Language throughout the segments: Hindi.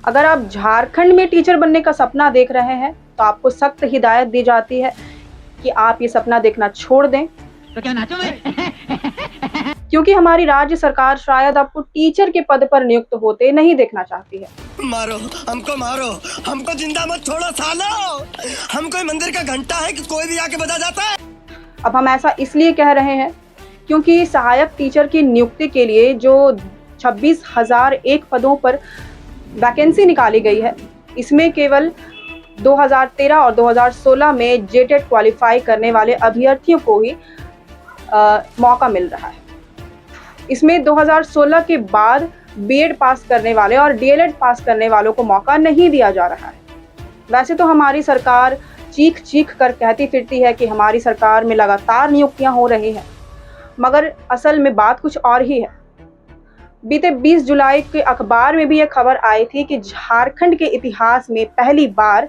अगर आप झारखंड में टीचर बनने का सपना देख रहे हैं तो आपको सख्त हिदायत दी जाती है कि आप ये सपना देखना छोड़ दें। तो क्या नाचो मैं? क्योंकि हमारी राज्य सरकार शायद आपको टीचर के पद पर नियुक्त होते नहीं देखना चाहती है। मारो हमको जिंदा मत छोड़ो सालो। हम कोई मंदिर का घंटा है कि कोई भी आके बजा जाता है। अब हम ऐसा इसलिए कह रहे हैं क्योंकि सहायक टीचर की नियुक्ति के लिए जो 26,001 पदों पर वैकेंसी निकाली गई है, इसमें केवल 2013 और 2016 में जेटेट क्वालिफाई करने वाले अभ्यर्थियों को ही मौका मिल रहा है। इसमें 2016 के बाद बीएड पास करने वाले और डीएलएड पास करने वालों को मौका नहीं दिया जा रहा है। वैसे तो हमारी सरकार चीख चीख कर कहती फिरती है कि हमारी सरकार में लगातार नियुक्तियां हो रही हैं, मगर असल में बात कुछ और ही है। बीते 20 जुलाई के अखबार में भी यह खबर आई थी कि झारखंड के इतिहास में पहली बार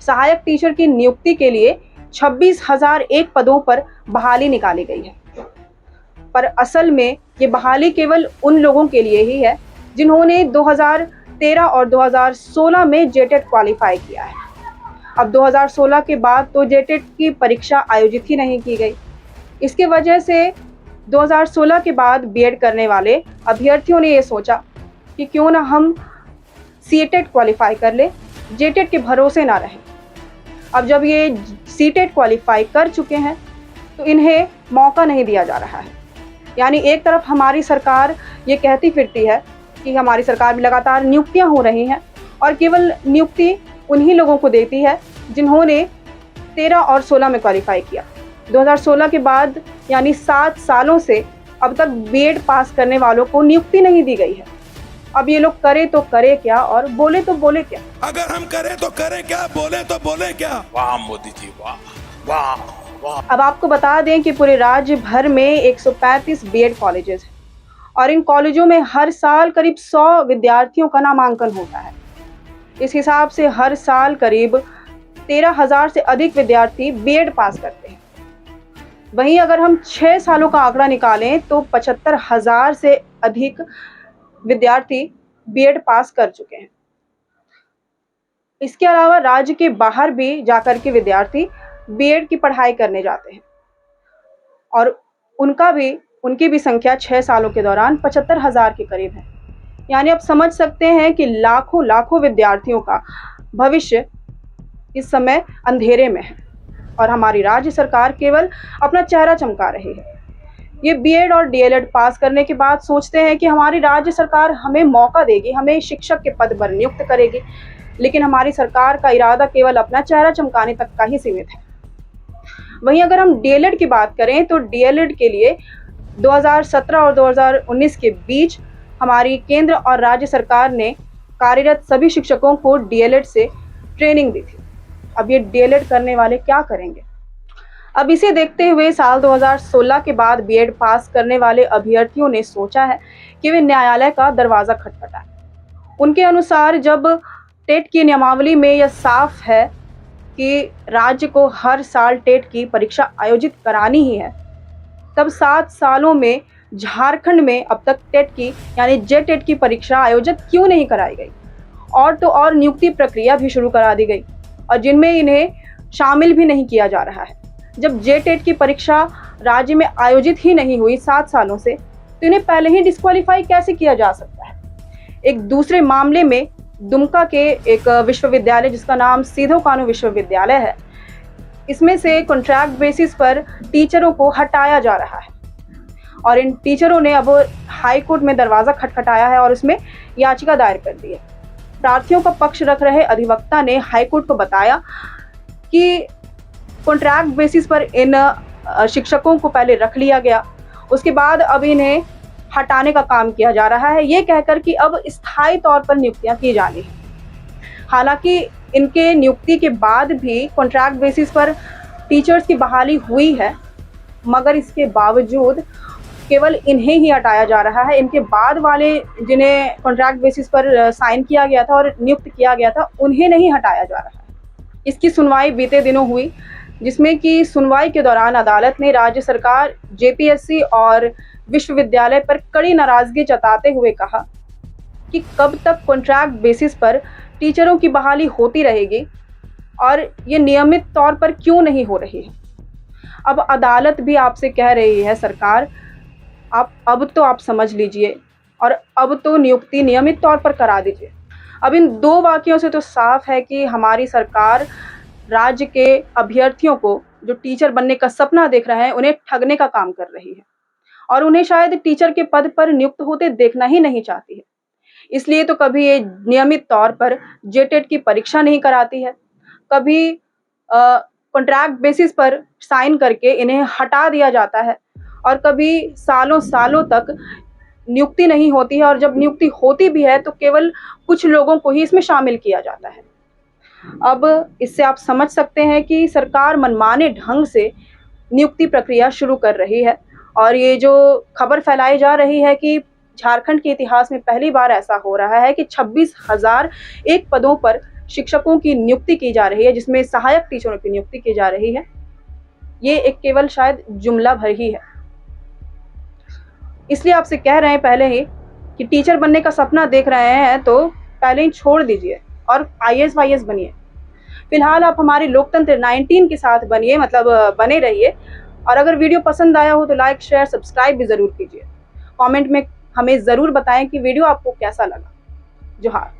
सहायक टीचर की नियुक्ति के लिए 26,001 पदों पर बहाली निकाली गई है। पर असल में ये बहाली केवल उन लोगों के लिए ही है जिन्होंने 2013 और 2016 में जेटेट क्वालिफाई किया है। अब 2016 के बाद तो जेटेट की परीक्षा आयोजित ही नहीं की गई। इसके वजह से 2016 के बाद बीएड करने वाले अभ्यर्थियों ने ये सोचा कि क्यों ना हम सीटेट क्वालिफाई कर ले, जेटेट के भरोसे ना रहें। अब जब ये सीटेट क्वालिफाई कर चुके हैं तो इन्हें मौका नहीं दिया जा रहा है। यानी एक तरफ हमारी सरकार ये कहती फिरती है कि हमारी सरकार में लगातार नियुक्तियां हो रही हैं और केवल नियुक्ति उन्हीं लोगों को देती है जिन्होंने 13 और 16 में क्वालिफाई किया। 2016 के बाद यानी 7 सालों से अब तक बीएड पास करने वालों को नियुक्ति नहीं दी गई है। अब ये लोग करे तो करे क्या और बोले तो बोले क्या? अगर हम करें तो करें क्या, बोले तो बोले क्या? वाह मोदी जी, वाह वाह वाह। अब आपको बता दें कि पूरे राज्य भर में 135 बीएड कॉलेजेस हैं और इन कॉलेजों में हर साल करीब 100 विद्यार्थियों का नामांकन होता है। इस हिसाब से हर साल करीब 13,000 से अधिक विद्यार्थी बीएड पास करते हैं। वहीं अगर हम 6 सालों का आंकड़ा निकालें तो 75,000 से अधिक विद्यार्थी बीएड पास कर चुके हैं। इसके अलावा राज्य के बाहर भी जाकर के विद्यार्थी बीएड की पढ़ाई करने जाते हैं और उनकी भी संख्या 6 सालों के दौरान 75,000 के करीब है। यानी आप समझ सकते हैं कि लाखों विद्यार्थियों का भविष्य इस समय अंधेरे में है और हमारी राज्य सरकार केवल अपना चेहरा चमका रही है। ये बीएड और डीएलएड पास करने के बाद सोचते हैं कि हमारी राज्य सरकार हमें मौका देगी, हमें शिक्षक के पद पर नियुक्त करेगी, लेकिन हमारी सरकार का इरादा केवल अपना चेहरा चमकाने तक का ही सीमित है। वहीं अगर हम डीएलएड की बात करें तो डीएलएड के लिए 2017 और 2019 के बीच हमारी केंद्र और राज्य सरकार ने कार्यरत सभी शिक्षकों को डीएलएड से ट्रेनिंग दी थी। अब ये डीएलएड करने वाले क्या करेंगे? अब इसे देखते हुए साल 2016 के बाद बीएड पास करने वाले अभ्यर्थियों ने सोचा है कि वे न्यायालय का दरवाज़ा खटखटाएं। उनके अनुसार जब टेट की नियमावली में यह साफ है कि राज्य को हर साल टेट की परीक्षा आयोजित करानी ही है, तब 7 सालों में झारखंड में अब तक टेट की यानी जेटेट की परीक्षा आयोजित क्यों नहीं कराई गई? और तो और नियुक्ति प्रक्रिया भी शुरू करा दी गई और जिनमें इन्हें शामिल भी नहीं किया जा रहा है। जब जेटेट की परीक्षा राज्य में आयोजित ही नहीं हुई 7 सालों से, तो इन्हें पहले ही डिस्क्वालीफाई कैसे किया जा सकता है? एक दूसरे मामले में दुमका के एक विश्वविद्यालय जिसका नाम सीधो कानू विश्वविद्यालय है, इसमें से कॉन्ट्रैक्ट बेसिस पर टीचरों को हटाया जा रहा है और इन टीचरों ने अब हाई कोर्ट में दरवाज़ा खटखटाया है और उसमें याचिका दायर कर दी है। प्रार्थियों का पक्ष रख रहे अधिवक्ता ने हाई कोर्ट को बताया कि कॉन्ट्रैक्ट बेसिस पर इन शिक्षकों को पहले रख लिया गया, उसके बाद अब इन्हें हटाने का काम किया जा रहा है, ये कहकर कि अब स्थायी तौर पर नियुक्तियां की जानी है। हालांकि इनके नियुक्ति के बाद भी कॉन्ट्रैक्ट बेसिस पर टीचर्स की बहाली हुई है, मगर इसके बावजूद केवल इन्हें ही हटाया जा रहा है। इनके बाद वाले जिन्हें कॉन्ट्रैक्ट बेसिस पर साइन किया गया था और नियुक्त किया गया था, उन्हें नहीं हटाया जा रहा है। इसकी सुनवाई बीते दिनों हुई, जिसमें कि सुनवाई के दौरान अदालत ने राज्य सरकार, जेपीएससी और विश्वविद्यालय पर कड़ी नाराजगी जताते हुए कहा कि कब तक कॉन्ट्रैक्ट बेसिस पर टीचरों की बहाली होती रहेगी और ये नियमित तौर पर क्यों नहीं हो रही है। अब अदालत भी आपसे कह रही है सरकार, अब तो आप समझ लीजिए और अब तो नियुक्ति नियमित तौर पर करा दीजिए। अब इन दो वाक्यों से तो साफ है कि हमारी सरकार राज्य के अभ्यर्थियों को जो टीचर बनने का सपना देख रहे हैं उन्हें ठगने का काम कर रही है और उन्हें शायद टीचर के पद पर नियुक्त होते देखना ही नहीं चाहती है। इसलिए तो कभी ये नियमित तौर पर जेटेट की परीक्षा नहीं कराती है, कभी कॉन्ट्रैक्ट बेसिस पर साइन करके इन्हें हटा दिया जाता है और कभी सालों सालों तक नियुक्ति नहीं होती है और जब नियुक्ति होती भी है तो केवल कुछ लोगों को ही इसमें शामिल किया जाता है। अब इससे आप समझ सकते हैं कि सरकार मनमाने ढंग से नियुक्ति प्रक्रिया शुरू कर रही है और ये जो खबर फैलाई जा रही है कि झारखंड के इतिहास में पहली बार ऐसा हो रहा है कि 26,001 पदों पर शिक्षकों की नियुक्ति की जा रही है, जिसमें सहायक टीचरों की नियुक्ति की जा रही है, ये एक केवल शायद जुमला भर ही है। इसलिए आपसे कह रहे हैं पहले ही कि टीचर बनने का सपना देख रहे हैं तो पहले ही छोड़ दीजिए और IAS वाईएएस बनिए। फिलहाल आप हमारी लोकतंत्र 19 के साथ बनिए, मतलब बने रहिए। और अगर वीडियो पसंद आया हो तो लाइक शेयर सब्सक्राइब भी ज़रूर कीजिए। कमेंट में हमें ज़रूर बताएं कि वीडियो आपको कैसा लगा। जोहार।